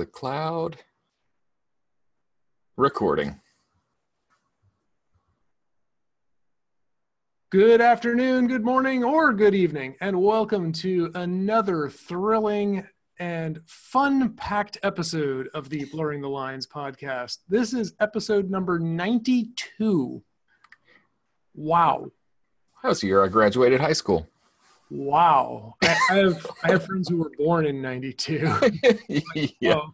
the cloud. Recording. Good afternoon, good morning, or good evening, and welcome to another thrilling and fun-packed episode of the Blurring the Lines podcast. This is episode number 92. Wow. That was the year I graduated high school. Wow. I have friends who were born in 92. Yeah. Oh.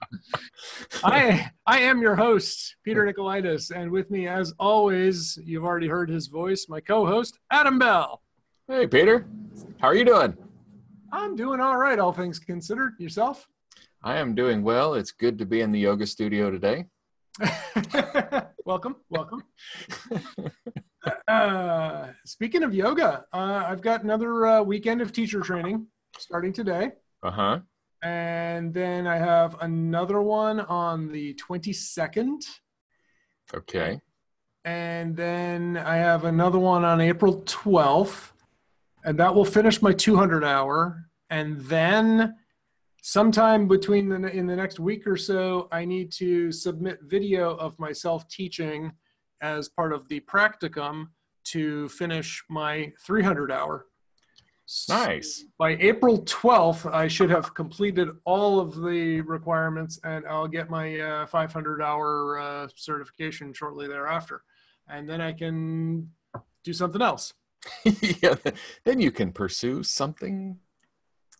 I am your host, Peter Nicolaitis, and with me, as always, you've already heard his voice, my co-host, Adam Bell. Hey, Peter. How are you doing? I'm doing all right, all things considered. Yourself? I am doing well. It's good to be in the yoga studio today. Welcome. Speaking of yoga, I've got another weekend of teacher training starting today. Uh-huh. And then I have another one on the 22nd. Okay. And then I have another one on April 12th. And that will finish my 200 hour. And then sometime in the next week or so, I need to submit video of myself teaching as part of the practicum to finish my 300 hour. Nice. So by April 12th, I should have completed all of the requirements, and I'll get my 500 hour certification shortly thereafter. And then I can do something else. Yeah. Then you can pursue something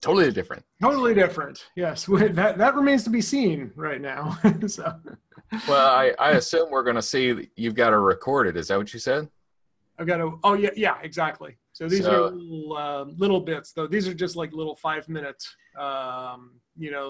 totally different. Totally different. Yes. That remains to be seen right now. So. Well, I assume we're going to see you've got to record it. Is that what you said? I've got to. Oh yeah, exactly. So these are little bits, though. These are just like little 5-minute,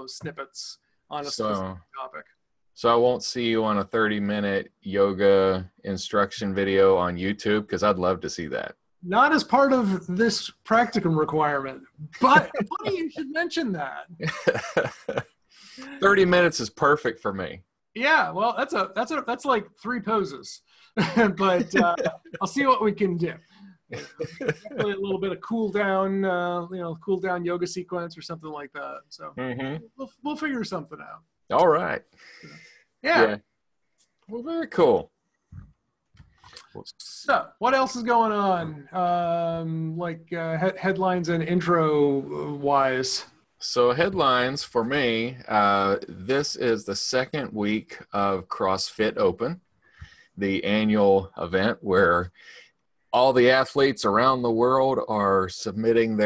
snippets on a specific topic. So I won't see you on a 30-minute yoga instruction video on YouTube, because I'd love to see that. Not as part of this practicum requirement, but funny you should mention that. 30 minutes is perfect for me. Yeah, well, that's like 3 poses, but I'll see what we can do. A little bit of cool down yoga sequence or something like that. So we'll figure something out. All right. Yeah. Well, very cool. So what else is going on? Headlines and intro wise. So headlines for me, this is the second week of Crossfit Open, the annual event where all the athletes around the world are submitting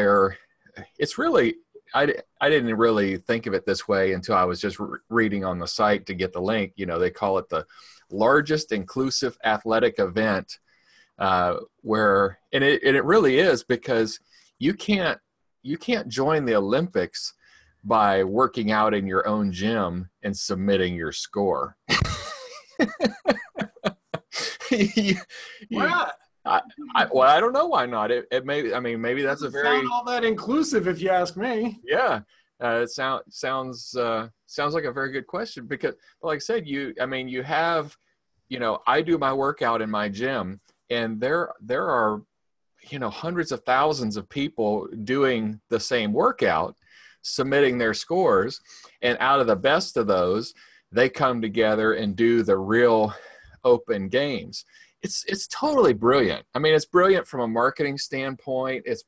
it's really, I didn't really think of it this way until I was just reading on the site to get the link. You know, they call it the largest inclusive athletic event, and it really is, because you can't join the Olympics by working out in your own gym and submitting your score. Why not? I don't know why not. Maybe that's sound all that inclusive, if you ask me. Yeah, it sounds like a very good question, because, like I said, you have, I do my workout in my gym, and there are, hundreds of thousands of people doing the same workout, submitting their scores, and out of the best of those, they come together and do the real open games. It's totally brilliant. I mean, it's brilliant from a marketing standpoint. It's,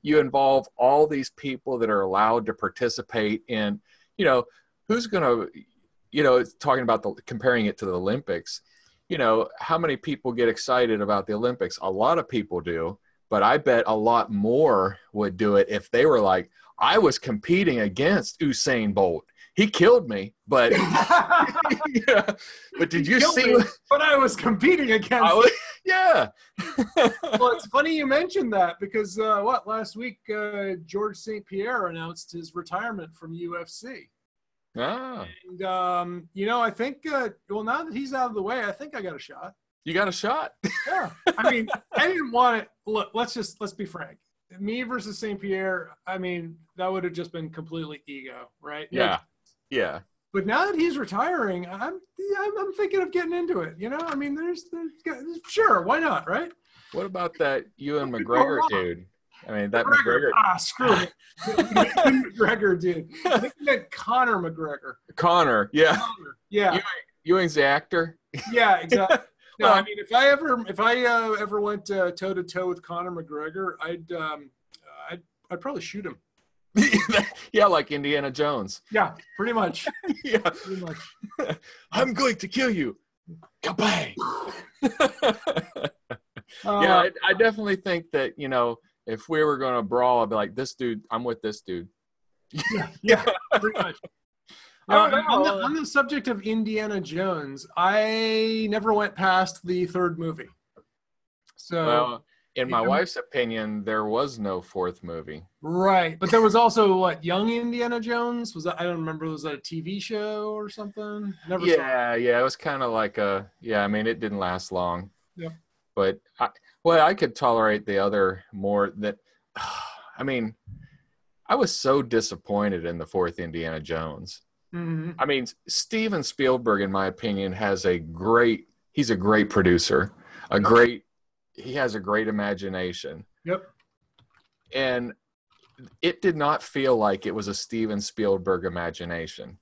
you involve all these people that are allowed to participate in, who's going to, talking about comparing it to the Olympics, how many people get excited about the Olympics? A lot of people do, but I bet a lot more would do it if they were like, I was competing against Usain Bolt. He killed me, but yeah. But did you see? But I was competing against. Yeah. Well, it's funny you mentioned that, because last week George St. Pierre announced his retirement from UFC. Ah. And I think now that he's out of the way, I think I got a shot. You got a shot? Yeah. I mean, I didn't want it. Look, let's be frank. Me versus St. Pierre, I mean, that would have just been completely ego, right? Yeah. Yeah. But now that he's retiring, I'm thinking of getting into it. I mean, there's sure, why not, right? What about that Ewan McGregor dude? I mean, that McGregor. McGregor. Screw it. McGregor, dude. I think you meant Conor McGregor. Connor, yeah. Conor, yeah. Ewing's the actor. Yeah, exactly. No, Well, I mean, if I ever went toe to toe with Conor McGregor, I'd probably shoot him. Yeah, like Indiana Jones. Yeah, pretty much. Yeah. Pretty much. I'm going to kill you. Kabang. Yeah, I definitely think that, if we were going to brawl, I'd be like, this dude, I'm with this dude. Yeah, pretty much. On the subject of Indiana Jones, I never went past the third movie. So, well, in my wife's opinion, there was no fourth movie. Right, but there was also Young Indiana Jones. Was that? I don't remember. Was that a TV show or something? Never saw it. Yeah, it was kind of like I mean, it didn't last long. Yeah. But I could tolerate the other more. That, I mean, I was so disappointed in the fourth Indiana Jones. Mm-hmm. I mean, Steven Spielberg, in my opinion, he's a great producer, he has a great imagination. Yep. And it did not feel like it was a Steven Spielberg imagination.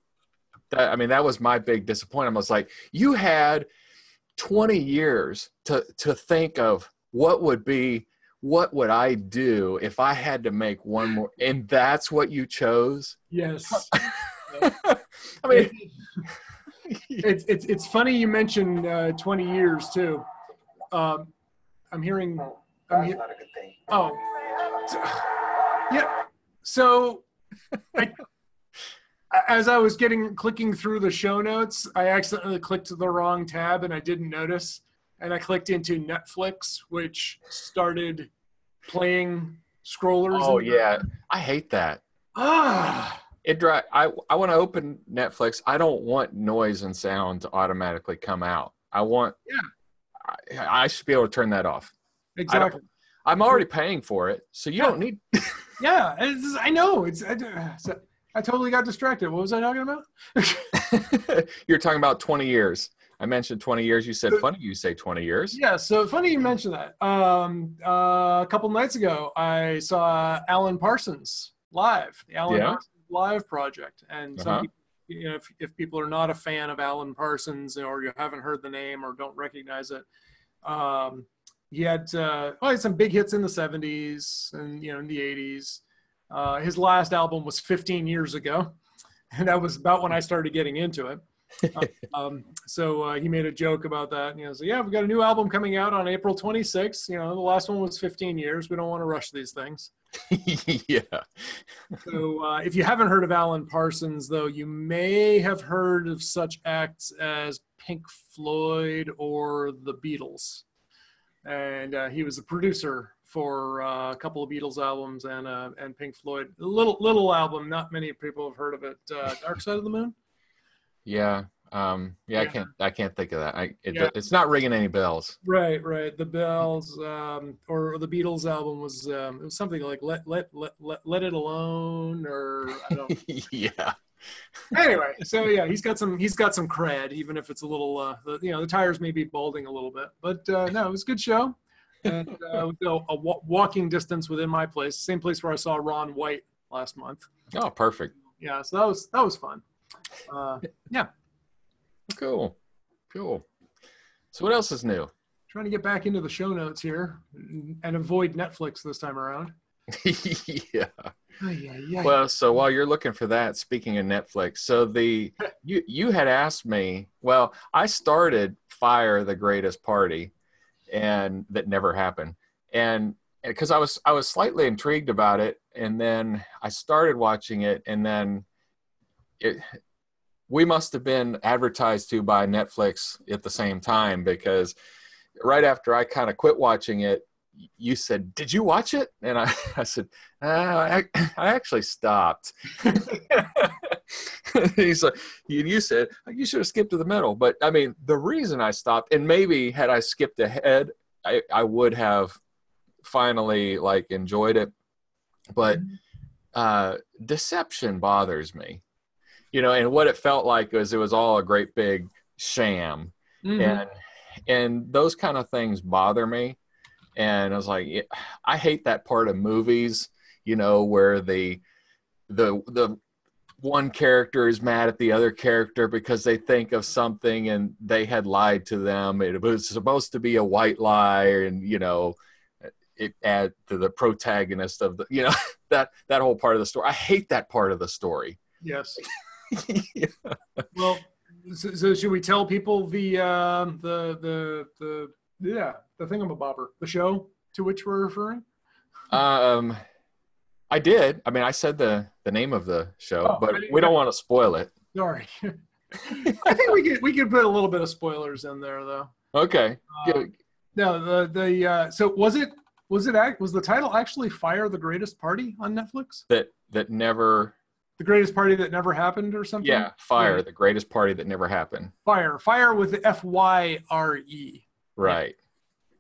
That was my big disappointment. I was like, you had 20 years to think of what would I do if I had to make one more, and that's what you chose? Yes. I mean, it's funny you mentioned 20 years too. I'm hearing. That's not a good thing. Oh, yeah. So, as I was clicking through the show notes, I accidentally clicked the wrong tab and I didn't notice. And I clicked into Netflix, which started playing scrollers. Oh yeah, I hate that. I want to open Netflix. I don't want noise and sound to automatically come out. I should be able to turn that off. Exactly. I'm already paying for it, so you don't need. Yeah, I know. I totally got distracted. What was I talking about? You're talking about 20 years. I mentioned 20 years. You said funny. You say 20 years. Yeah, so funny you mentioned that. A couple nights ago, I saw Alan Parsons live. The Alan Parsons Live project, and some people, if people are not a fan of Alan Parsons or you haven't heard the name or don't recognize it, he had some big hits in the 70s and in the 80s. His last album was 15 years ago, and that was about when I started getting into it. So he made a joke about that. So we've got a new album coming out on April 26th. The last one was 15 years. We don't want to rush these things. Yeah. So if you haven't heard of Alan Parsons, though, you may have heard of such acts as Pink Floyd or the Beatles. And he was the producer for a couple of Beatles albums and Pink Floyd. A little album. Not many people have heard of it. Dark Side of the Moon. Yeah. I can't think of that. It's not ringing any bells. Right. The Bells, or the Beatles album was it was something like Let It Alone, or I don't. Yeah. Anyway, so he's got some cred, even if it's a little the tires may be balding a little bit, but no, it was a good show, and a walking distance within my place, same place where I saw Ron White last month. Oh, perfect. Yeah, so that was fun. Yeah. Cool. So what else is new? Trying to get back into the show notes here and avoid Netflix this time around. Yeah. Well, so while you're looking for that, speaking of Netflix, so you had asked me, well, I started Fyre, the Greatest Party, and that never happened. And because I was slightly intrigued about it, and then I started watching it, and then we must have been advertised to by Netflix at the same time, because right after I kind of quit watching it, you said, "Did you watch it?" And I said, I actually stopped. He's like, you said, you should have skipped to the middle. But I mean, the reason I stopped, and maybe had I skipped ahead, I would have finally enjoyed it. But deception bothers me. And what it felt like was it was all a great big sham. Mm-hmm. And those kind of things bother me. And I was like, yeah, I hate that part of movies, you know, where the one character is mad at the other character because they think of something and they had lied to them. It was supposed to be a white lie, and, you know, it add to the protagonist of the, you know, that whole part of the story. I hate that part of the story. Yes. Yeah. Well, so should we tell people the thingamabobber, the show to which we're referring? I did. I mean, I said the name of the show, but we yeah. don't want to spoil it. Sorry. I think we could put a little bit of spoilers in there, though. Okay. No, so was the title actually Fyre, the Greatest Party on Netflix? That never. The Greatest Party That Never Happened or something? Yeah, Fyre, the Greatest Party That Never Happened. Fyre with the Fyre. Right.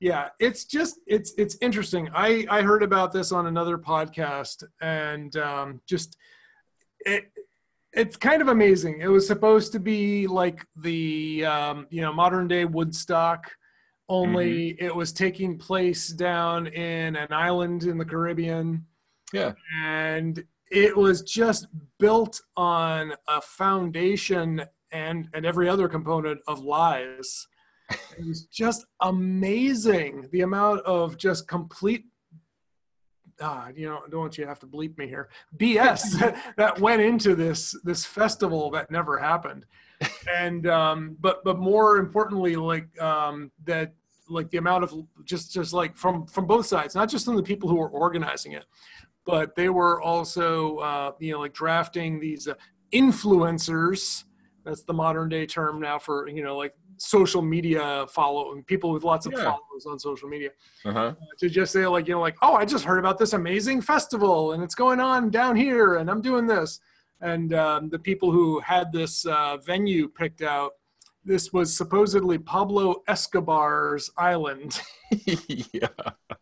Yeah, it's interesting. I heard about this on another podcast, and it's kind of amazing. It was supposed to be like the modern day Woodstock, only it was taking place down in an island in the Caribbean. Yeah, and it was just built on a foundation and every other component of lies. It was just amazing, the amount of just complete, don't want you to have to bleep me here, BS that went into this festival that never happened. And but more importantly, that, like, the amount of just like from both sides, not just from the people who were organizing it, but they were also like drafting these influencers. That's the modern day term now for, like social media people with lots of followers on social media, to just say, like, oh, I just heard about this amazing festival and it's going on down here and I'm doing this. And the people who had this venue picked out, this was supposedly Pablo Escobar's island. Yeah.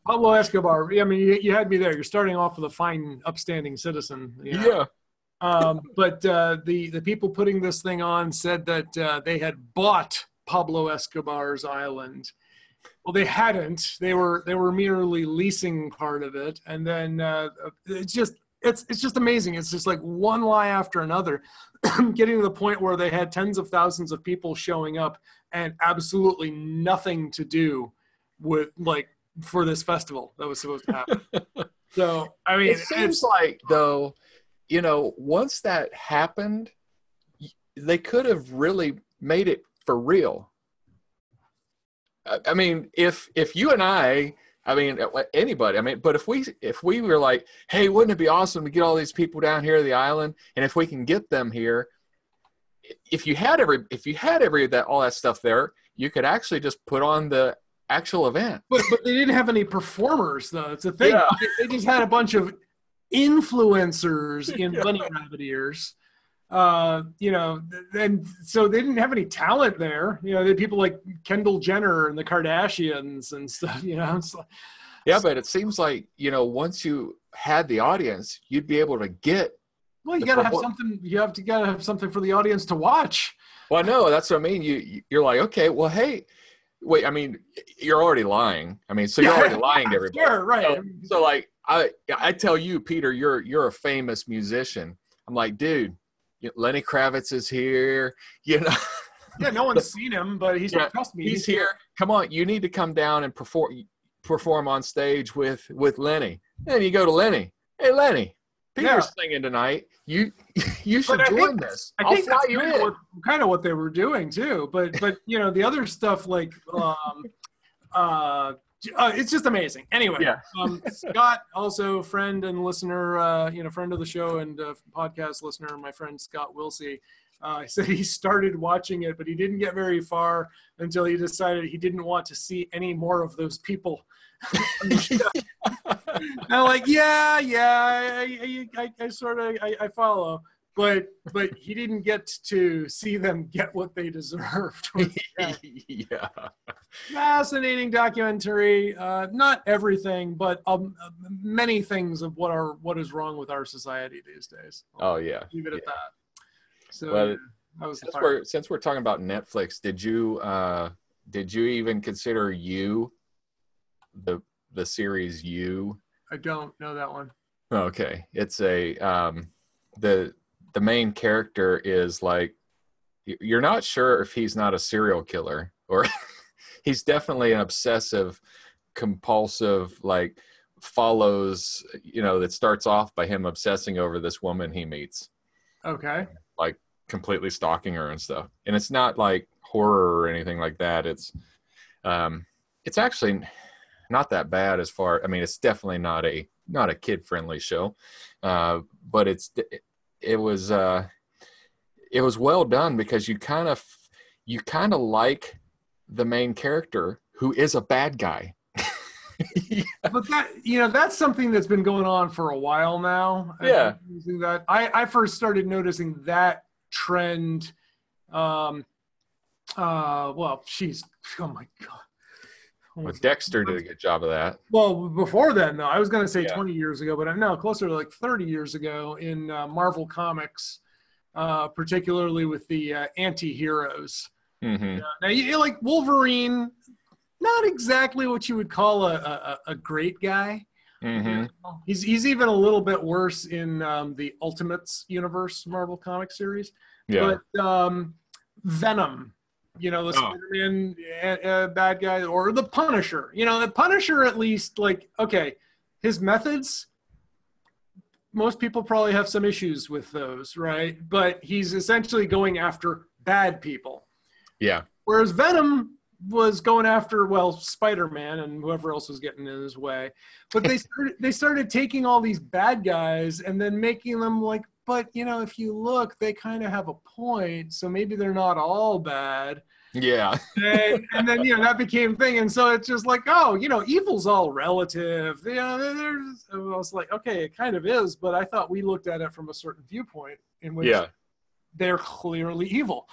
Pablo Escobar. I mean, you had me there. You're starting off with a fine, upstanding citizen. Yeah. But the people putting this thing on said that they had bought Pablo Escobar's island. Well, they hadn't. They were merely leasing part of it, and then it's just amazing. It's just like one lie after another, getting to the point where they had tens of thousands of people showing up and absolutely nothing to do with, like, for this festival that was supposed to happen. So, I mean, it seems like, though, once that happened, they could have really made it for real. I mean, if you and I mean, anybody, but if we were like, hey, wouldn't it be awesome to get all these people down here to the island? And if we can get them here, if you had all that stuff there, you could actually just put on the actual event. But they didn't have any performers, though. It's a thing. Yeah. They just had a bunch of influencers in bunny rabbit ears. And so they didn't have any talent there. They had people like Kendall Jenner and the Kardashians and stuff, Yeah, but it seems like, once you had the audience, you'd be able to get. Well, you gotta have something. Gotta have something for the audience to watch. Well, no, that's what I mean. You're like, okay, well, hey, wait. I mean, you're already lying. I mean, so you're already lying to everybody. Sure, right. So like, I tell you, Peter, you're a famous musician. I'm like, dude, Lenny Kravitz is here. Yeah, no one's seen him, but trust me, he's here. Come on, you need to come down and perform on stage with Lenny. And you go to Lenny. Hey, Lenny, Peter's singing tonight. You should join this. I think that's kind of what they were doing too. But the other stuff, like it's just amazing. Anyway, Scott, also friend and listener, friend of the show and podcast listener, my friend Scott Wilsey, said he started watching it, but he didn't get very far until he decided he didn't want to see any more of those people. I'm like, I sort of follow, but he didn't get to see them get what they deserved. Yeah, fascinating documentary. Not everything, but many things of what is wrong with our society these days. Oh yeah, leave it at that. So well, that was since we're talking about Netflix, did you even consider the the series You? I don't know that one. Okay. It's the main character is like, you're not sure if he's not a serial killer or he's definitely an obsessive compulsive, like follows, that starts off by him obsessing over this woman he meets. Okay. Like completely stalking her and stuff. And it's not like horror or anything like that. It's actually not that bad as far, I mean, it's definitely not a kid friendly show. But it was well done because you kind of like the main character who is a bad guy. Yeah. But that's something that's been going on for a while now. Yeah. That I first started noticing that trend. Well, she's, oh my God. Well, Dexter did a good job of that. Well, before then, though, I was going to say Yeah. 20 years ago, but no, closer to like 30 years ago in Marvel Comics, particularly with the anti-heroes. Mm-hmm. Now, you like Wolverine, not exactly what you would call a great guy. Mm-hmm. He's even a little bit worse in the Ultimates universe Marvel comic series. Yeah. But Venom, the Spider-Man bad guy, or the Punisher. The Punisher, at least, like, okay, his methods, most people probably have some issues with those, right? But he's essentially going after bad people. Yeah. Whereas Venom was going after, well, Spider-Man and whoever else was getting in his way. But they started taking all these bad guys and then making them like, but, if you look, they kind of have a point. So maybe they're not all bad. Yeah. and then, that became a thing. And so it's just like, oh, evil's all relative. I was like, okay, it kind of is. But I thought we looked at it from a certain viewpoint in which they're clearly evil.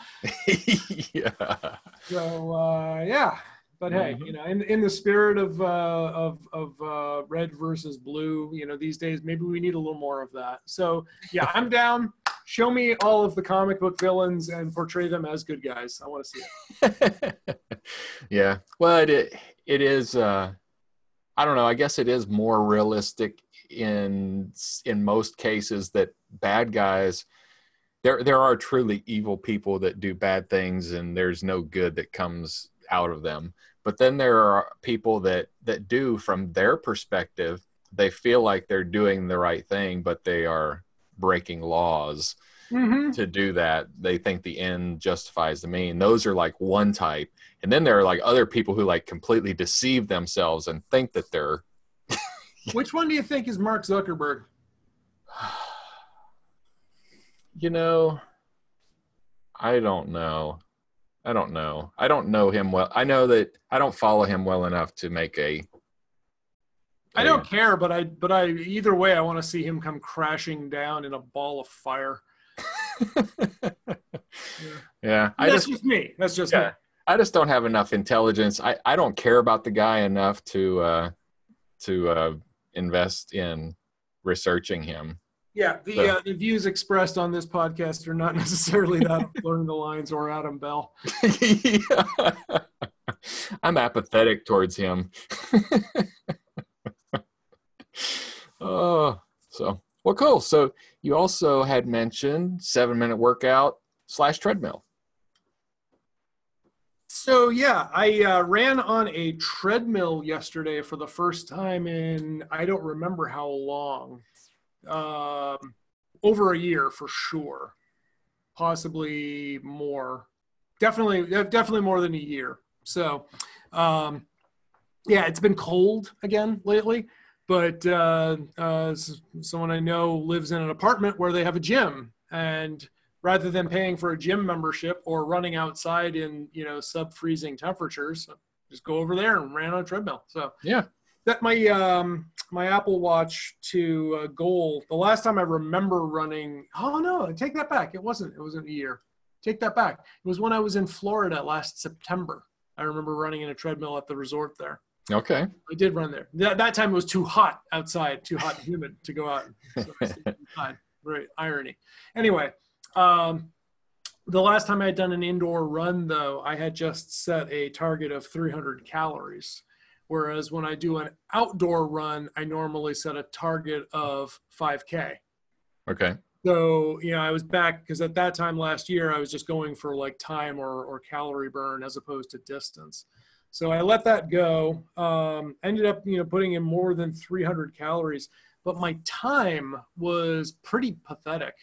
Yeah. So, yeah. But hey, in the spirit of red versus blue, these days, maybe we need a little more of that. So, yeah, I'm down. Show me all of the comic book villains and portray them as good guys. I want to see it. Yeah. Well, it is, I don't know. I guess it is more realistic in most cases that bad guys, there are truly evil people that do bad things and there's no good that comes out of them. But then there are people that do, from their perspective, they feel like they're doing the right thing, but they are breaking laws to do that. They think the end justifies the mean. Those are like one type. And then there are like other people who like completely deceive themselves and think that they're... Which one do you think is Mark Zuckerberg? I don't know. I don't know him well. I know that I don't follow him well enough to make I don't care, but I either way, I want to see him come crashing down in a ball of fire. Yeah. That's just me. I just don't have enough intelligence. I don't care about the guy enough to invest in researching him. Yeah, the views expressed on this podcast are not necessarily that of Blurring the Lines or Adam Bell. Yeah. I'm apathetic towards him. Well, cool. So you also had mentioned 7-minute workout / treadmill. So yeah, I ran on a treadmill yesterday for the first time in, I don't remember how long. Over a year for sure, possibly more, definitely more than a year. So yeah, it's been cold again lately, but someone I know lives in an apartment where they have a gym, and rather than paying for a gym membership or running outside in sub-freezing temperatures, just go over there and ran on a treadmill. So yeah, that my Apple Watch to goal. The last time I remember running, oh no, take that back. It wasn't a year. Take that back. It was when I was in Florida last September. I remember running in a treadmill at the resort there. Okay. I did run there. That time it was too hot outside, too hot and humid to go out. So right, irony. Anyway, the last time I had done an indoor run, though, I had just set a target of 300 calories, Whereas when I do an outdoor run, I normally set a target of 5K. Okay. So, I was back because at that time last year, I was just going for like time or calorie burn as opposed to distance. So I let that go. Ended up, putting in more than 300 calories, but my time was pretty pathetic.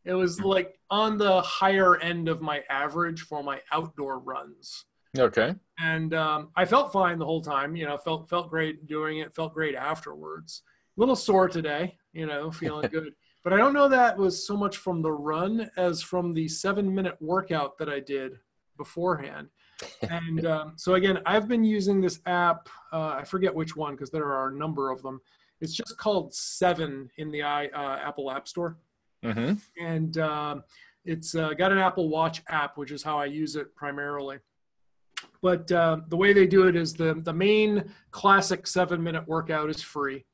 It was like on the higher end of my average for my outdoor runs. Okay. And I felt fine the whole time, felt great doing it, felt great afterwards. A little sore today, feeling good. But I don't know that was so much from the run as from the 7-minute workout that I did beforehand. And so again, I've been using this app. I forget which one because there are a number of them. It's just called 7 in the Apple App Store. Mm-hmm. And it's got an Apple Watch app, which is how I use it primarily. But the way they do it is the main classic 7-minute workout is free.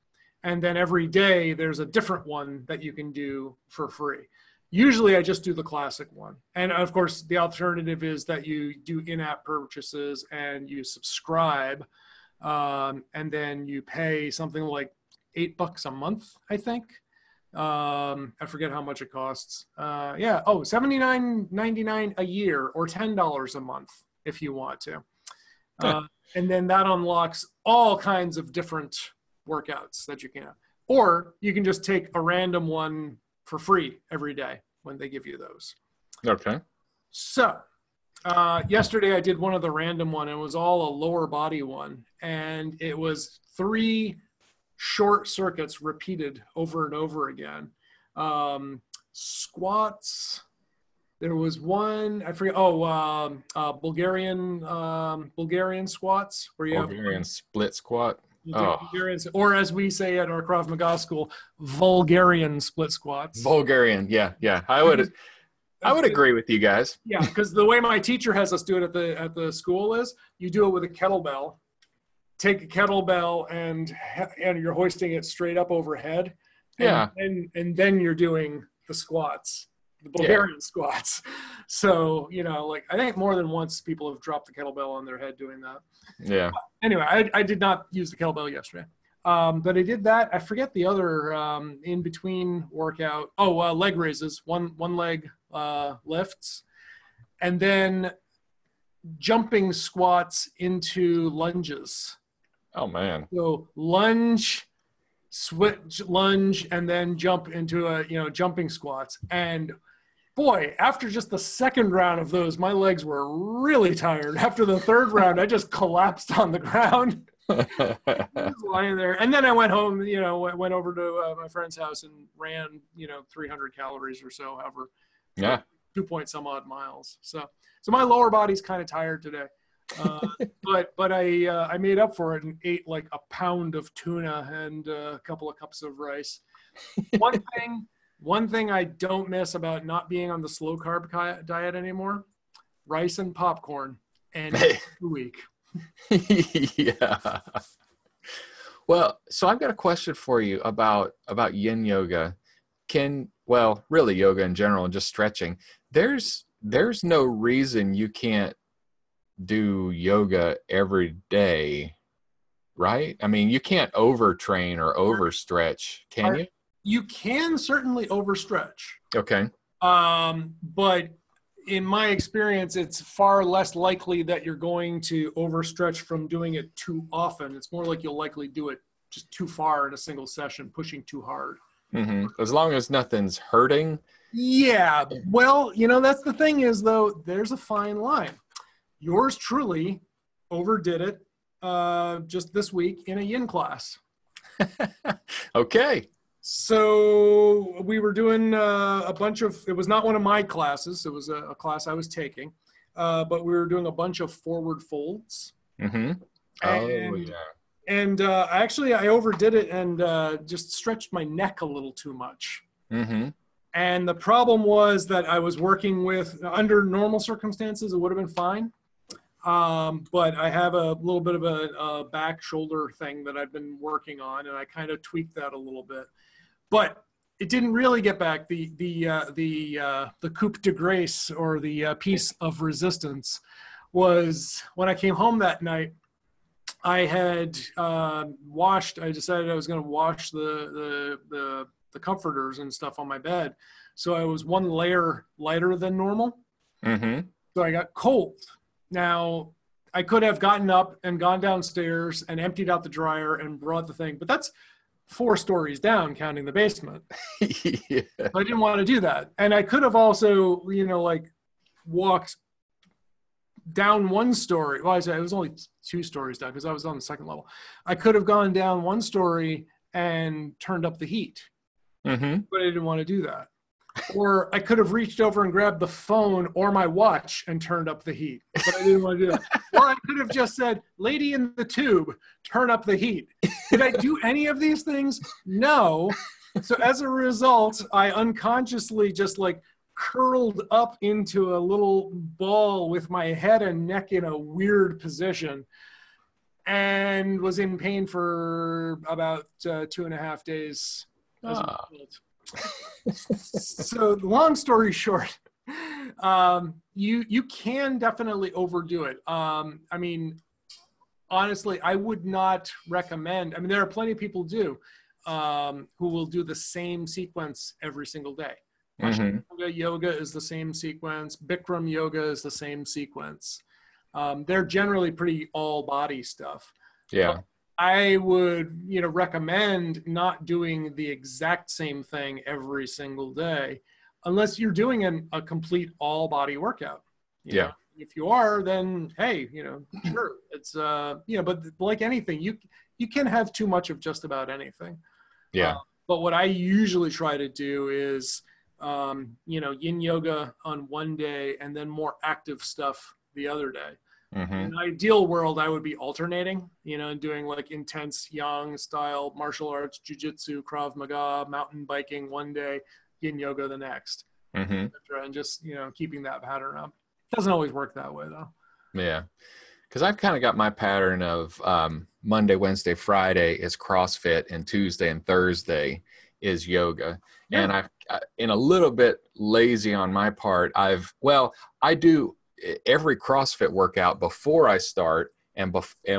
And then every day there's a different one that you can do for free. Usually I just do the classic one. And of course, the alternative is that you do in-app purchases and you subscribe. And then you pay something like $8 a month, I think. I forget how much it costs. $79.99 a year or $10 a month if you want to. And then that unlocks all kinds of different workouts that you can have. Or you can just take a random one for free every day when they give you those. Okay. So yesterday I did one of the random one. It was all a lower body one. And it was 3 short circuits repeated over and over again. Squats. There was one, I forget. Bulgarian squats where you Bulgarian split squat. Bulgarian, or as we say at our Krav Maga school, Vulgarian split squats. Vulgarian, yeah. I would agree with you guys. Yeah, because the way my teacher has us do it at the school is you do it with a kettlebell. Take a kettlebell and you're hoisting it straight up overhead. And then you're doing the squats. The Bulgarian squats. So, I think more than once people have dropped the kettlebell on their head doing that. Yeah. But anyway, I did not use the kettlebell yesterday. But I did that. I forget the other in between workout. Leg raises, one leg lifts, and then jumping squats into lunges. Oh man. So lunge, switch, lunge, and then jump into jumping squats. And boy, after just the second round of those, my legs were really tired. After the third round, I just collapsed on the ground. I was lying there. And then I went home, went over to my friend's house and ran, 300 calories or so, however. Yeah. 2 point some odd miles. So my lower body's kind of tired today. But I made up for it and ate like a pound of tuna and a couple of cups of rice. One thing I don't miss about not being on the slow carb diet anymore, rice and popcorn and a week. Yeah. Well, so I've got a question for you about yin yoga. Really yoga in general and just stretching. There's no reason you can't do yoga every day, right? I mean, you can't overtrain or overstretch, can you? You can certainly overstretch. Okay. But in my experience, it's far less likely that you're going to overstretch from doing it too often. It's more like you'll likely do it just too far in a single session, pushing too hard. Mm-hmm. As long as nothing's hurting. Yeah. Well, that's the thing is, though, there's a fine line. Yours truly overdid it just this week in a yin class. Okay. So we were doing it was not one of my classes. It was a class I was taking, but we were doing a bunch of forward folds. Mm-hmm. Oh, yeah. And actually I overdid it and just stretched my neck a little too much. Mm-hmm. And the problem was that I was working with, under normal circumstances, it would have been fine. But I have a little bit of a back shoulder thing that I've been working on, and I kind of tweaked that a little bit. But it didn't really get back. The coup de grace, or the piece of resistance, was when I came home that night. I had washed. I decided I was going to wash the comforters and stuff on my bed, so I was one layer lighter than normal. Mm-hmm. So I got cold. Now, I could have gotten up and gone downstairs and emptied out the dryer and brought the thing, but that's 4 stories down, counting the basement. Yeah. I didn't want to do that. And I could have also, like walked down 1 story. Well, it was only 2 stories down because I was on the 2nd level. I could have gone down 1 story and turned up the heat, Mm-hmm. but I didn't want to do that. Or I could have reached over and grabbed the phone or my watch and turned up the heat, but I didn't want to do that. Or I could have just said, lady in the tube, turn up the heat. Did I do any of these things? No. So as a result, I unconsciously just like curled up into a little ball with my head and neck in a weird position and was in pain for about 2.5 days. As a result. So long story short, you can definitely overdo it. I mean, honestly, I would not recommend. I mean, there are plenty of people who will do the same sequence every single day. Mm-hmm. Yoga is the same sequence. Bikram yoga is the same sequence. They're generally pretty all body stuff. Yeah. I would, recommend not doing the exact same thing every single day, unless you're doing a complete all body workout. You know? If you are, then hey, sure, it's but like anything, you can have too much of just about anything. Yeah. But what I usually try to do is, yin yoga on one day and then more active stuff the other day. Mm-hmm. In an ideal world, I would be alternating, doing like intense yang style martial arts, jiu-jitsu, Krav Maga, mountain biking one day, yin yoga the next, Mm-hmm. and just, keeping that pattern up. Doesn't always work that way though. Yeah. Because I've kind of got my pattern of Monday, Wednesday, Friday is CrossFit, and Tuesday and Thursday is yoga. Yeah. And I've in a little bit lazy on my part. I do every CrossFit workout before I start, and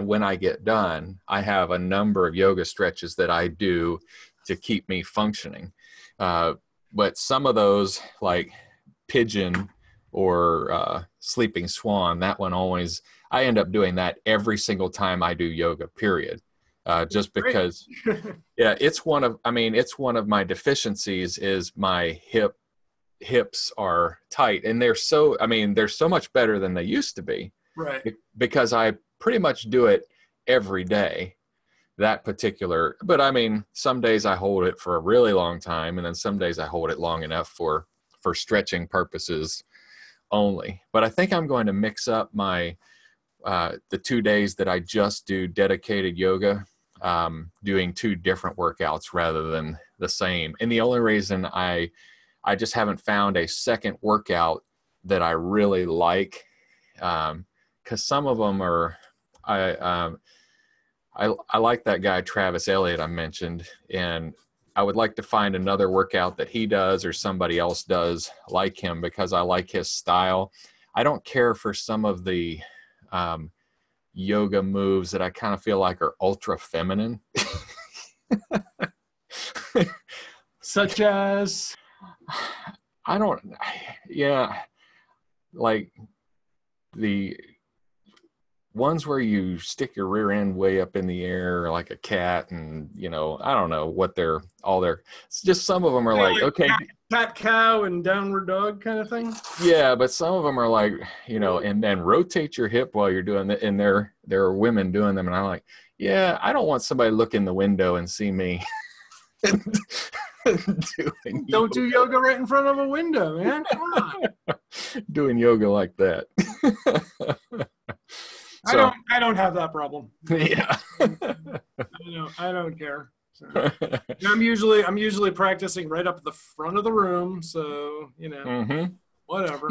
when I get done, I have a number of yoga stretches that I do to keep me functioning. But some of those, like pigeon or sleeping swan, that one always, I end up doing that every single time I do yoga, period. Just because, it's one of my deficiencies is my hips are tight, and they're so much better than they used to be, right? Because I pretty much do it every day, that particular, but I mean, some days I hold it for a really long time, and then some days I hold it long enough for stretching purposes only. But I think I'm going to mix up my the 2 days that I just do dedicated yoga, doing 2 different workouts rather than the same. And the only reason I just haven't found a second workout that I really like, because some of them are, I like that guy, Travis Elliott, I mentioned, and I would like to find another workout that he does or somebody else does like him, because I like his style. I don't care for some of the yoga moves that I kind of feel like are ultra feminine. Such as? Like the ones where you stick your rear end way up in the air like a cat, and I don't know what it's just, some of them are like okay, cat cow and downward dog kind of thing. Yeah, but some of them are like, and then rotate your hip while you're doing it, and there are women doing them, and I'm like, yeah, I don't want somebody to look in the window and see me. Don't do yoga right in front of a window, man. Come on. Doing yoga like that. So, I don't have that problem. Yeah. I don't care. So, I'm usually practicing right up at the front of the room, so mm-hmm. Whatever.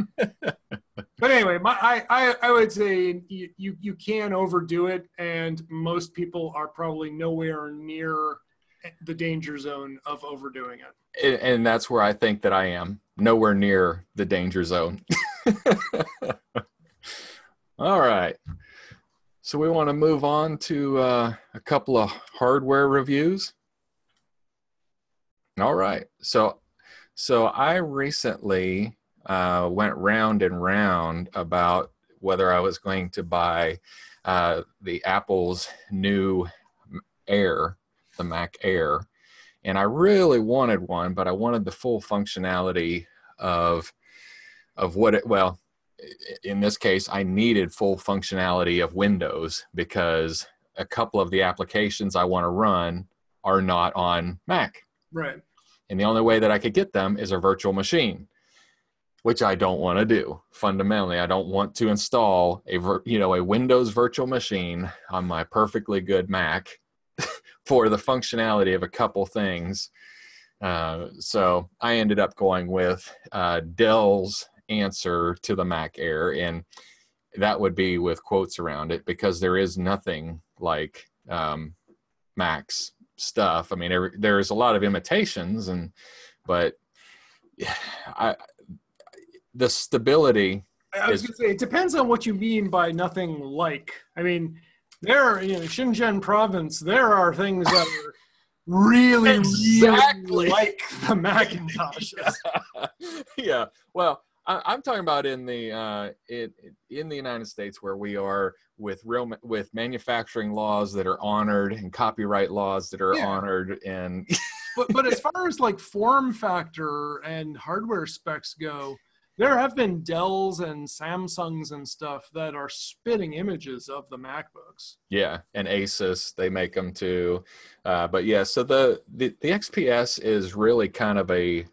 But anyway, I would say you can overdo it, and most people are probably nowhere near the danger zone of overdoing it. And that's where I think that I am, nowhere near the danger zone. All right. So we want to move on to a couple of hardware reviews. All right. So I recently went round and round about whether I was going to buy the Apple's new Air, the Mac Air. And I really wanted one, but I wanted the full functionality of what it, well, in this case, I needed full functionality of Windows because a couple of the applications I want to run are not on Mac. Right. And the only way that I could get them is a virtual machine, which I don't want to do. Fundamentally, I don't want to install a Windows virtual machine on my perfectly good Mac for the functionality of a couple things. So I ended up going with Dell's answer to the Mac Air, and that would be with quotes around it because there is nothing like Mac's stuff. I mean, there's a lot of imitations, but the stability. I was going to say, it depends on what you mean by nothing like. I mean, there are, Shenzhen province, there are things that are really, really like the Macintoshes. Yeah. Well, I'm talking about in the United States where we are with manufacturing laws that are honored and copyright laws that are honored, and but as far as like form factor and hardware specs go, there have been Dells and Samsungs and stuff that are spitting images of the MacBooks. Yeah, and Asus, they make them too. But yeah, so the XPS is really kind of a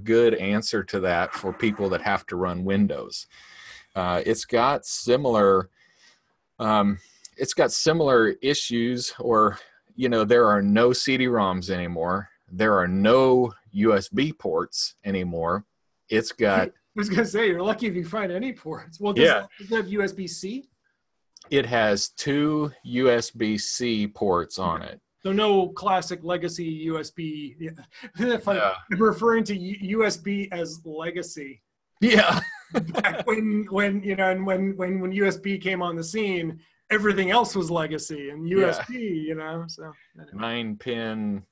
good answer to that for people that have to run Windows. It's got similar issues, or there are no CD-ROMs anymore. There are no USB ports anymore. It's got. I was gonna say, you're lucky if you find any ports. Well, does it have USB-C? It has 2 USB-C ports on it. So no classic legacy USB. I'm referring to USB as legacy. Yeah. Back when USB came on the scene, everything else was legacy and USB. So 9-pin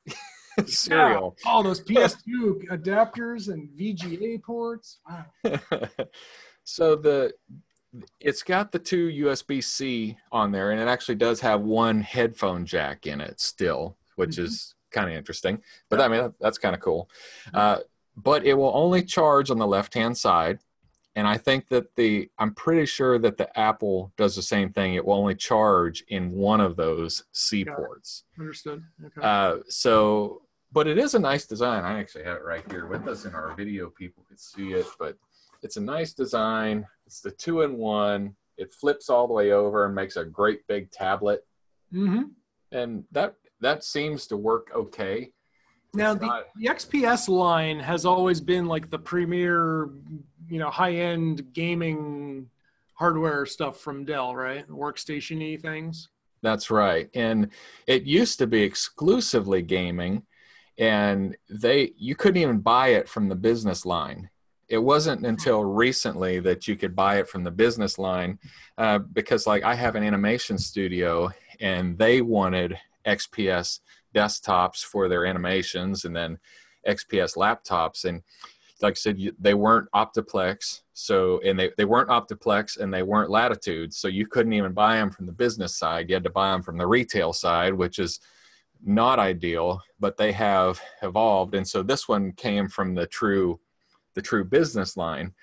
serial. All those PS2 adapters and VGA ports. Wow. So it's got the 2 USB-C on there, and it actually does have 1 headphone jack in it still, which is kind of interesting. But I mean, that's kind of cool. But it will only charge on the left-hand side. And I think that I'm pretty sure that the Apple does the same thing. It will only charge in one of those C ports. Understood. Okay. But it is a nice design. I actually have it right here with us in our video. People could see it, but it's a nice design. It's the 2-in-1. It flips all the way over and makes a great big tablet. Mm-hmm. And that seems to work okay. Now, the XPS line has always been like the premier, high-end gaming hardware stuff from Dell, right? Workstation-y things. That's right. And it used to be exclusively gaming, and you couldn't even buy it from the business line. It wasn't until recently that you could buy it from the business line because I have an animation studio, and they wanted XPS desktops for their animations and then XPS laptops. And like I said, they weren't Optiplex. They weren't Optiplex and they weren't Latitude. So you couldn't even buy them from the business side. You had to buy them from the retail side, which is not ideal, but they have evolved. And so this one came from the true business line.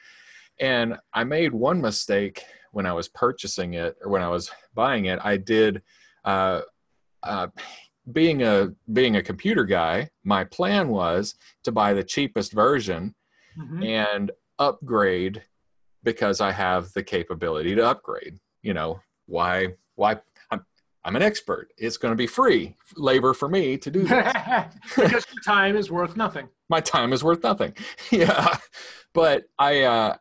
And I made one mistake when I was purchasing it, or when I was buying it. I did, being a computer guy, my plan was to buy the cheapest version and upgrade because I have the capability to upgrade. Why I'm an expert. It's going to be free labor for me to do this. Because your time is worth nothing. My time is worth nothing. Yeah. But I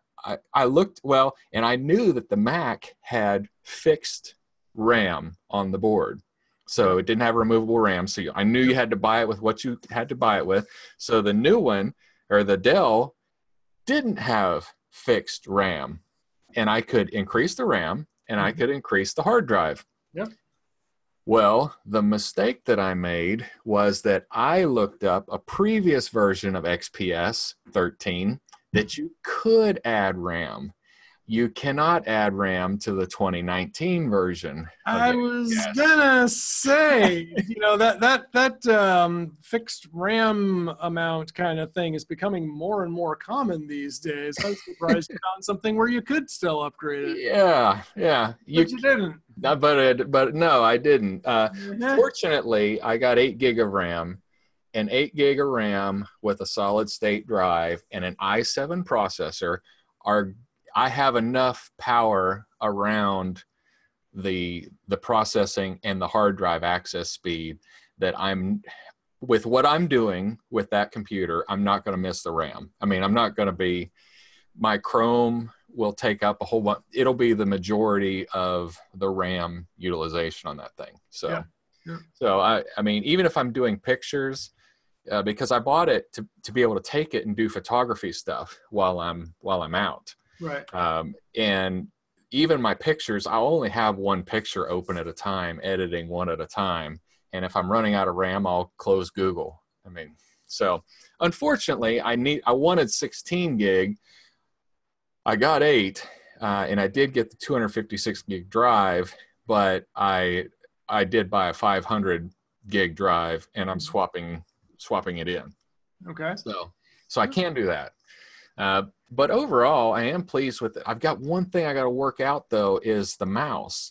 looked, and I knew that the Mac had fixed RAM on the board. So it didn't have removable RAM. So I knew you had to buy it with what you had to buy it with. So the new one, or the Dell, didn't have fixed RAM. And I could increase the RAM and I could increase the hard drive. Yep. Well, the mistake that I made was that I looked up a previous version of XPS 13 that you could add RAM. You cannot add RAM to the 2019 version. I was gonna say, that fixed RAM amount kind of thing is becoming more and more common these days. I was surprised you found something where you could still upgrade it. Yeah. But you didn't. But no, I didn't. Fortunately, I got 8 gig of RAM, and 8 gig of RAM with a solid state drive and an i7 processor I have enough power around the processing and the hard drive access speed that with what I'm doing with that computer, I'm not going to miss the RAM. I mean, I'm not going to my Chrome will take up a whole bunch. It'll be the majority of the RAM utilization on that thing. So, So I mean, even if I'm doing pictures, because I bought it to be able to take it and do photography stuff while I'm out. Right. And even my pictures, I'll only have one picture open at a time, editing one at a time. And if I'm running out of RAM, I'll close Google. I mean, so unfortunately, I wanted 16 gig. I got 8, and I did get the 256 gig drive, but I did buy a 500 gig drive, and I'm swapping it in. Okay. So I can do that. But overall, I am pleased with it. I've got one thing I got to work out, though, is the mouse.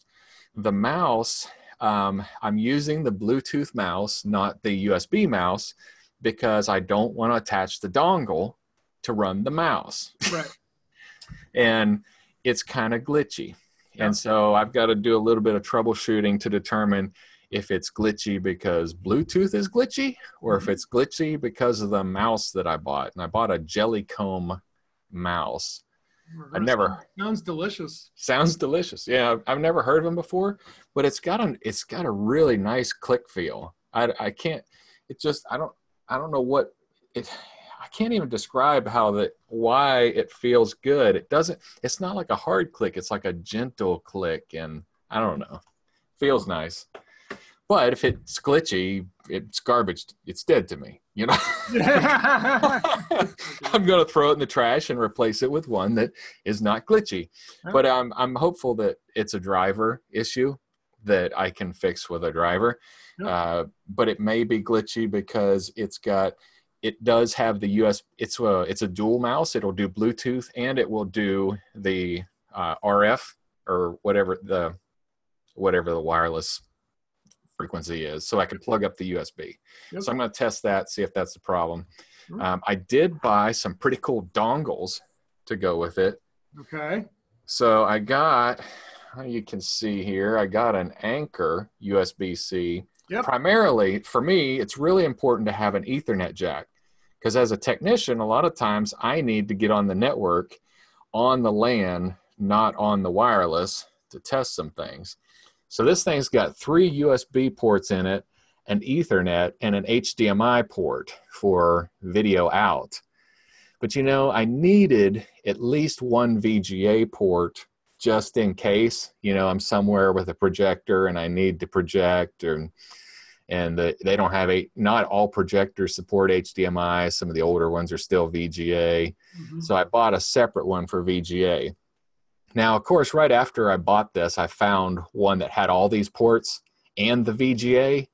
The mouse, I'm using the Bluetooth mouse, not the USB mouse, because I don't want to attach the dongle to run the mouse. Right. And it's kind of glitchy. Yeah. And so I've got to do a little bit of troubleshooting to determine if it's glitchy because Bluetooth is glitchy or if it's glitchy because of the mouse that I bought. And I bought a Jellycomb mouse. Sounds delicious. Sounds delicious. Yeah, I've never heard of them before, but it's got a really nice click feel. I don't know what it. I can't even describe why it feels good. It's not like a hard click. It's like a gentle click, and I don't know. Feels nice. But if it's glitchy, it's garbage. It's dead to me, you know. I'm going to throw it in the trash and replace it with one that is not glitchy. But I'm hopeful that it's a driver issue that I can fix with a driver. But it may be glitchy because it does have the USB. It's a dual mouse. It'll do Bluetooth and it will do the RF or whatever the wireless frequency is, so I can plug up the USB. Yep. So I'm going to test that, see if that's the problem. I did buy some pretty cool dongles to go with it. Okay. So I got, you can see here, I got an Anker USB-C. Yep. Primarily, for me, it's really important to have an Ethernet jack because as a technician, a lot of times I need to get on the network on the LAN, not on the wireless, to test some things. So this thing's got 3 USB ports in it, an Ethernet, and an HDMI port for video out. But I needed at least one VGA port just in case, I'm somewhere with a projector and I need to project, and they don't have not all projectors support HDMI. Some of the older ones are still VGA. Mm-hmm. So I bought a separate one for VGA. Now, of course, right after I bought this, I found one that had all these ports and the VGA,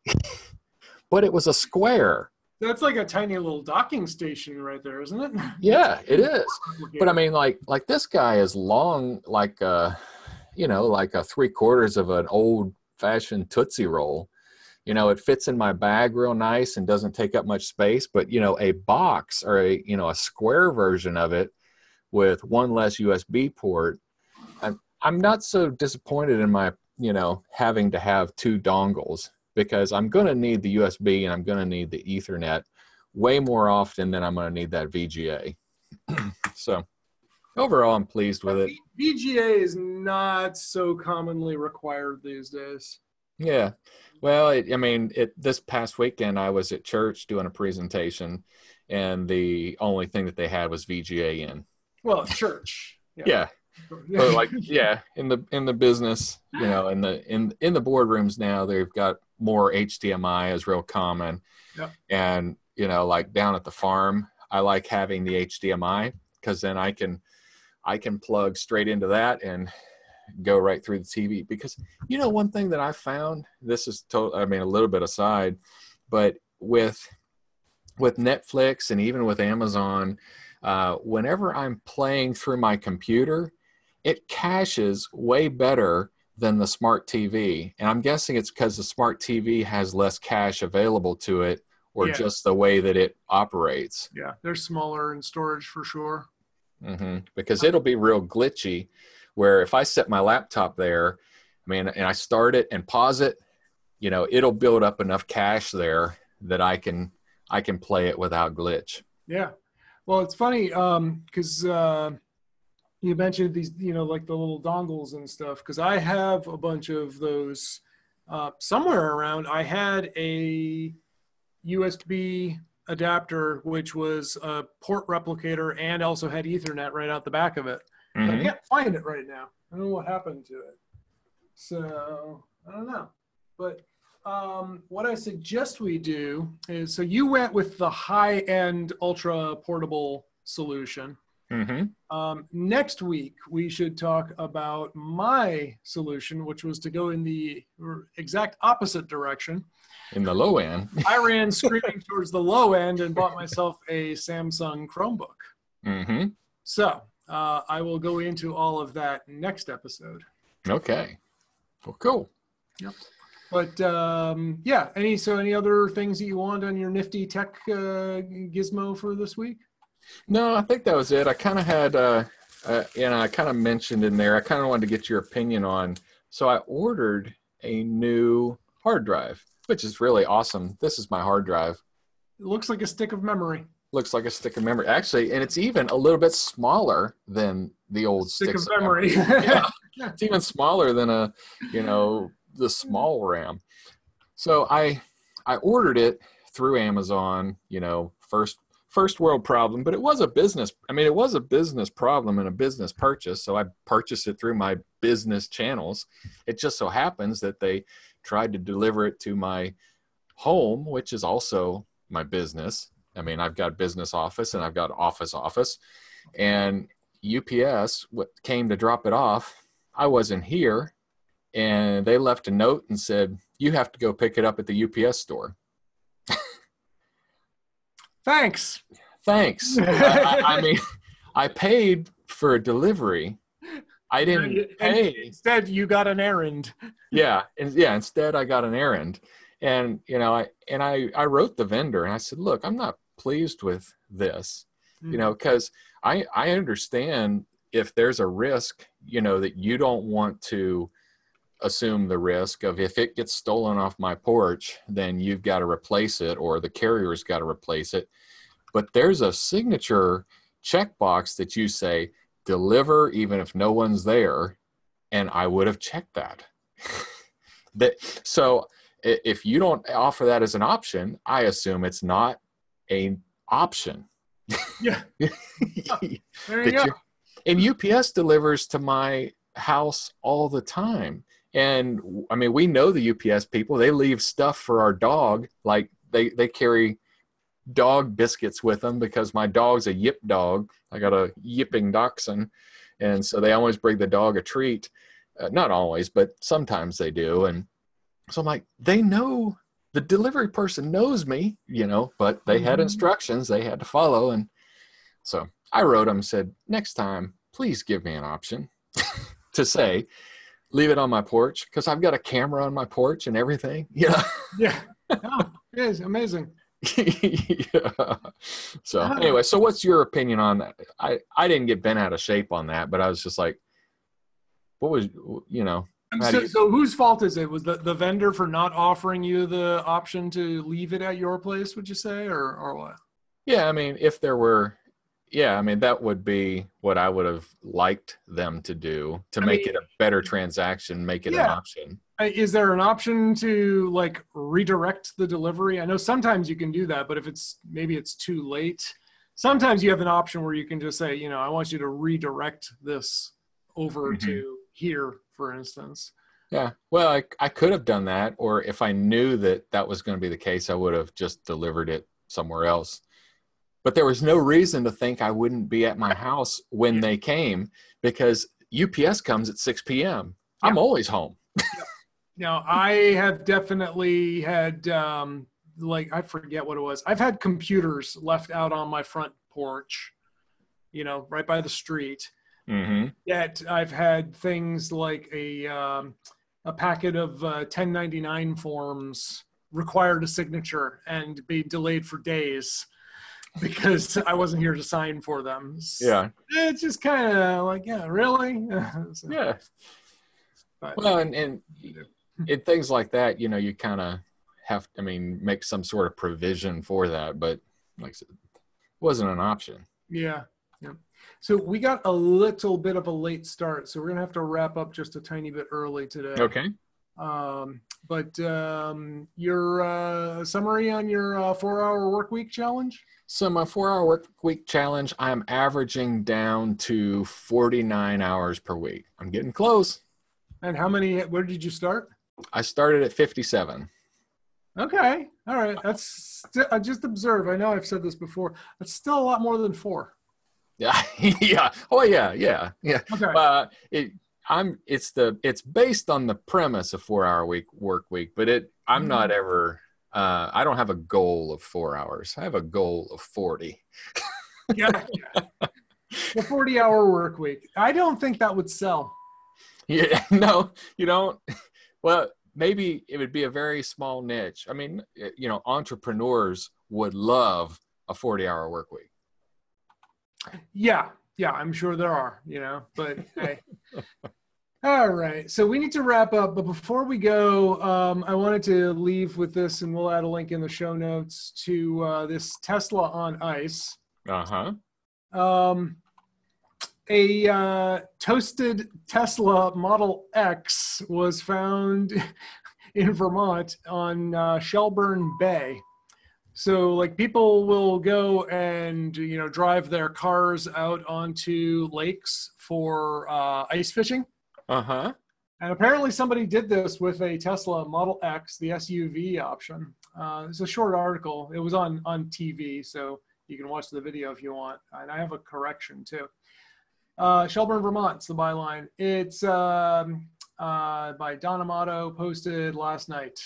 but it was a square. That's like a tiny little docking station right there, isn't it? Yeah, it is. But I mean, like this guy is long, like a 3/4 of an old-fashioned Tootsie Roll. It fits in my bag real nice and doesn't take up much space. But a box or a square version of it with one less USB port. I'm not so disappointed in my, having to have 2 dongles because I'm going to need the USB and I'm going to need the Ethernet way more often than I'm going to need that VGA. So overall, I'm pleased with it. VGA is not so commonly required these days. Yeah. Well, this past weekend I was at church doing a presentation and the only thing that they had was VGA in. Well, church. Yeah. But like, yeah, in the business, in the boardrooms now, they've got more HDMI is real common. Yep. And, like down at the farm, I like having the HDMI because then I can plug straight into that and go right through the TV. Because, one thing that I found, this is a little bit aside, but with Netflix and even with Amazon, whenever I'm playing through my computer, it caches way better than the smart TV. And I'm guessing it's because the smart TV has less cache available to it, or just the way that it operates. Yeah, they're smaller in storage for sure. Mm-hmm. Because it'll be real glitchy, where if I set my laptop there, and I start it and pause it, it'll build up enough cache there that I can play it without glitch. Yeah. Well, it's funny because you mentioned these, like the little dongles and stuff, because I have a bunch of those somewhere around. I had a USB adapter, which was a port replicator and also had Ethernet right out the back of it. Mm-hmm. But I can't find it right now. I don't know what happened to it. So I don't know. But what I suggest we do is, so you went with the high-end ultra portable solution. Mm-hmm. Next week, we should talk about my solution, which was to go in the exact opposite direction. In the low end. I ran screaming towards the low end and bought myself a Samsung Chromebook. Mm-hmm. So I will go into all of that next episode. Okay. Well, cool. Yep. But any other things that you want on your nifty tech gizmo for this week? No, I think that was it. I kind of had, I kind of mentioned in there, I kind of wanted to get your opinion on. So I ordered a new hard drive, which is really awesome. This is my hard drive. It looks like a stick of memory. Looks like a stick of memory. Actually, and it's even a little bit smaller than the old sticks of memory. Yeah, it's even smaller than the small RAM. So I ordered it through Amazon, first world problem, but it was a business. It was a business problem and a business purchase. So I purchased it through my business channels. It just so happens that they tried to deliver it to my home, which is also my business. I've got business office and I've got office, and UPS came to drop it off. I wasn't here, and they left a note and said, "You have to go pick it up at the UPS store." Thanks. I paid for a delivery. I didn't pay. Instead, you got an errand. Instead I got an errand. And, I wrote the vendor and I said, "Look, I'm not pleased with this, because I understand if there's a risk, that you don't want to assume the risk of, if it gets stolen off my porch, then you've got to replace it, or the carrier's got to replace it. But there's a signature checkbox that you say, deliver even if no one's there." And I would have checked that. So if you don't offer that as an option, I assume it's not an option. Yeah. There you go. And UPS delivers to my house all the time. And we know the UPS people, they leave stuff for our dog. Like they carry dog biscuits with them because my dog's a yip dog. I got a yipping dachshund. And so they always bring the dog a treat. Not always, but sometimes they do. And so I'm like, they know, the delivery person knows me, but they had instructions they had to follow. And so I wrote them, said, "Next time, please give me an option to say, leave it on my porch," because I've got a camera on my porch and everything. Yeah. Oh, it is amazing. Yeah. So anyway, so what's your opinion on that? I didn't get bent out of shape on that, but I was just like, what was, So whose fault is it? Was the vendor for not offering you the option to leave it at your place, would you say, or what? Yeah, if there were, that would be what I would have liked them to do to make it a better transaction, make it an option. Is there an option to redirect the delivery? I know sometimes you can do that, but if maybe it's too late, sometimes you have an option where you can just say, I want you to redirect this over to here, for instance. Yeah. Well, I could have done that, or if I knew that that was going to be the case, I would have just delivered it somewhere else. But there was no reason to think I wouldn't be at my house when they came, because UPS comes at 6 p.m. Yeah. I'm always home. Now, I have definitely had, like, I forget what it was. I've had computers left out on my front porch, you know, right by the street. Mm-hmm. Yet I've had things like a packet of 1099 forms required a signature and be delayed for days because I wasn't here to sign for them. Yeah. It's just kind of like, yeah, really? So, Yeah. but, Well, and in things like that, you know, you kind of have, I mean, make some sort of provision for that, but like I said, it wasn't an option. yeah. Yeah. So we got a little bit of a late start, so we're going to have to wrap up just a tiny bit early today. Okay. But your summary on your 4-hour work week challenge? So my 4-hour work week challenge, I'm averaging down to 49 hours per week. I'm getting close. And where did you start? I started at 57. Okay. All right. I just observed. I know I've said this before. That's still a lot more than 4. Yeah. Yeah. Oh yeah. Yeah. Yeah. Okay. It's based on the premise of 4-hour work week, but I'm not ever, I don't have a goal of 4 hours. I have a goal of 40. Yeah. The 40-hour work week. I don't think that would sell. Yeah. No, you don't. Well, maybe it would be a very small niche. I mean, you know, entrepreneurs would love a 40-hour work week. Yeah, I'm sure there are, you know, but hey. All right, so we need to wrap up, but before we go, I wanted to leave with this, and we'll add a link in the show notes to this Tesla on ice. A toasted Tesla Model X was found in Vermont on Shelburne Bay. So like people will go and, you know, drive their cars out onto lakes for ice fishing. Uh-huh. And apparently somebody did this with a Tesla Model X, the SUV option. It's a short article. It was on TV, so you can watch the video if you want. And I have a correction too. Shelburne, Vermont's the byline. It's by Don Amato, posted last night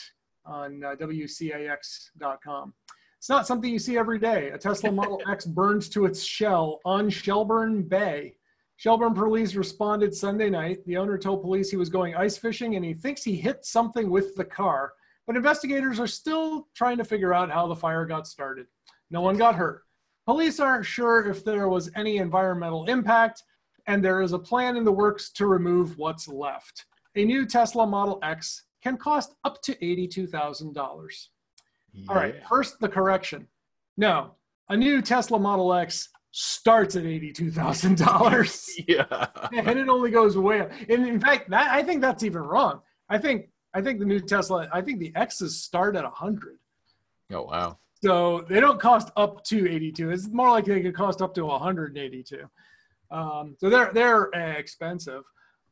on WCAX.com. It's not something you see every day. A Tesla Model X burned to its shell on Shelburne Bay. Shelburne police responded Sunday night. The owner told police he was going ice fishing and he thinks he hit something with the car. But investigators are still trying to figure out how the fire got started. No one got hurt. Police aren't sure if there was any environmental impact, and there is a plan in the works to remove what's left. A new Tesla Model X can cost up to $82,000. Yeah. All right, first the correction. No, a new Tesla Model X starts at $82,000. Yeah. And it only goes way up. And in fact, I think that's even wrong. I think the new Tesla, I think the X's start at 100. Oh, wow. So they don't cost up to 82. It's more like they could cost up to 182. So they're expensive.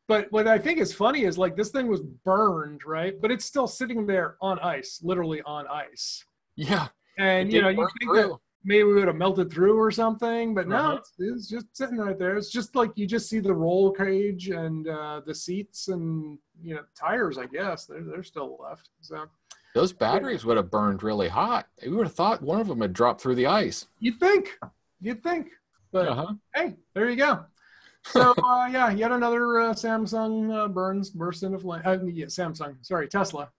But what I think is funny is like this thing was burned, right? But it's still sitting there on ice, literally on ice. Yeah. And, you know, you think that maybe we would have melted through or something, but no, it's just sitting right there. It's just like you just see the roll cage and the seats and, you know, tires, I guess. They're still left. So those batteries would have burned really hot. We would have thought one of them had dropped through the ice. You'd think. But hey, there you go. So yeah, yet another Samsung burst into flame. Samsung, sorry, Tesla.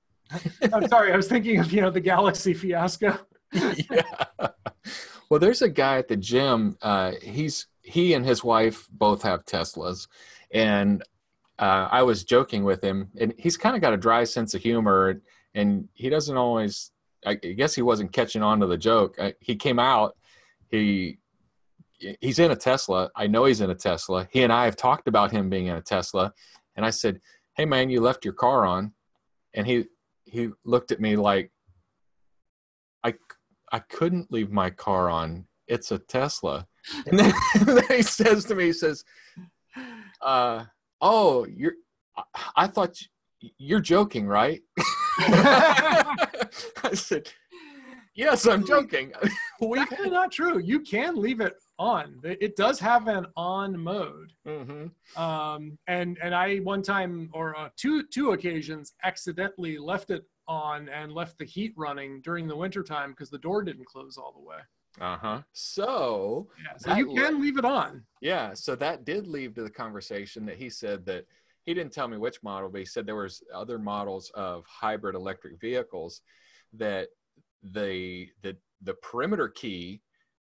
I'm sorry, I was thinking of, you know, the Galaxy fiasco. Yeah. Well, there's a guy at the gym. He and his wife both have Teslas, and I was joking with him, and he's kind of got a dry sense of humor, and he doesn't always. I guess he wasn't catching on to the joke. He came out. He's in a Tesla. I know he's in a Tesla. He and I have talked about him being in a Tesla. And I said, "Hey man, you left your car on." And he looked at me like, I couldn't leave my car on. It's a Tesla. And then he says to me, he says, oh, I thought you're joking, right? I said, yes, I'm joking. That's actually not true. You can leave it on. It does have an on mode. Mm-hmm. And I one time or two occasions accidentally left it on and left the heat running during the wintertime because the door didn't close all the way. So yeah, so you can leave it on. Yeah, so that did lead to the conversation that he said that he didn't tell me which model, but he said there was other models of hybrid electric vehicles that the perimeter key,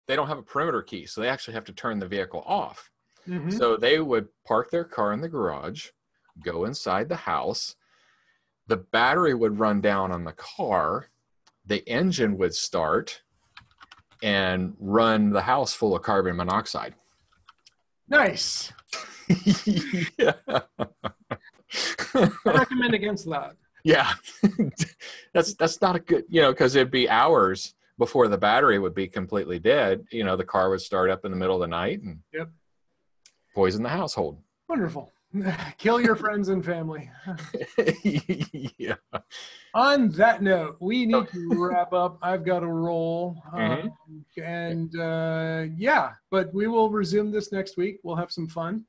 they don't have a perimeter key, so they actually have to turn the vehicle off. Mm-hmm. So they would park their car in the garage, go inside the house, the battery would run down on the car, the engine would start, and run the house full of carbon monoxide. Nice. Yeah. I recommend against that. Yeah. That's not a good, because it'd be hours before the battery would be completely dead. The car would start up in the middle of the night and poison the household. Wonderful. Kill your friends and family. Yeah. On that note, we need to wrap up. I've got to roll. But we will resume this next week. We'll have some fun.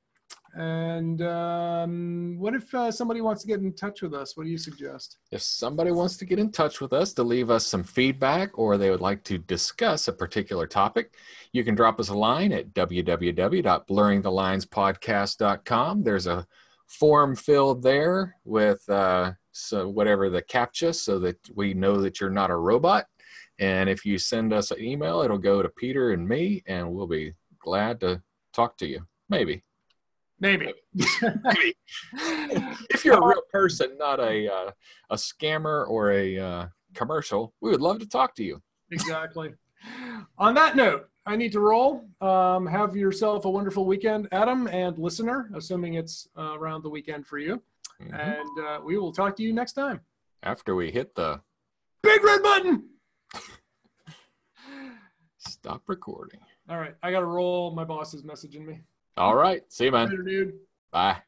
And what if somebody wants to get in touch with us? What do you suggest? If somebody wants to get in touch with us to leave us some feedback or they would like to discuss a particular topic, you can drop us a line at www.blurringthelinespodcast.com. There's a form filled there with so whatever the CAPTCHA so that we know that you're not a robot. And if you send us an email, it'll go to Peter and me, and we'll be glad to talk to you. Maybe. If you're a real person, not a scammer or a commercial, we would love to talk to you. Exactly. On that note, I need to roll. Have yourself a wonderful weekend, Adam, and listener, assuming it's around the weekend for you. Mm-hmm. And we will talk to you next time. After we hit the big red button. Stop recording. All right. I got to roll. My boss is messaging me. All right. See you, man. Later, dude. Bye.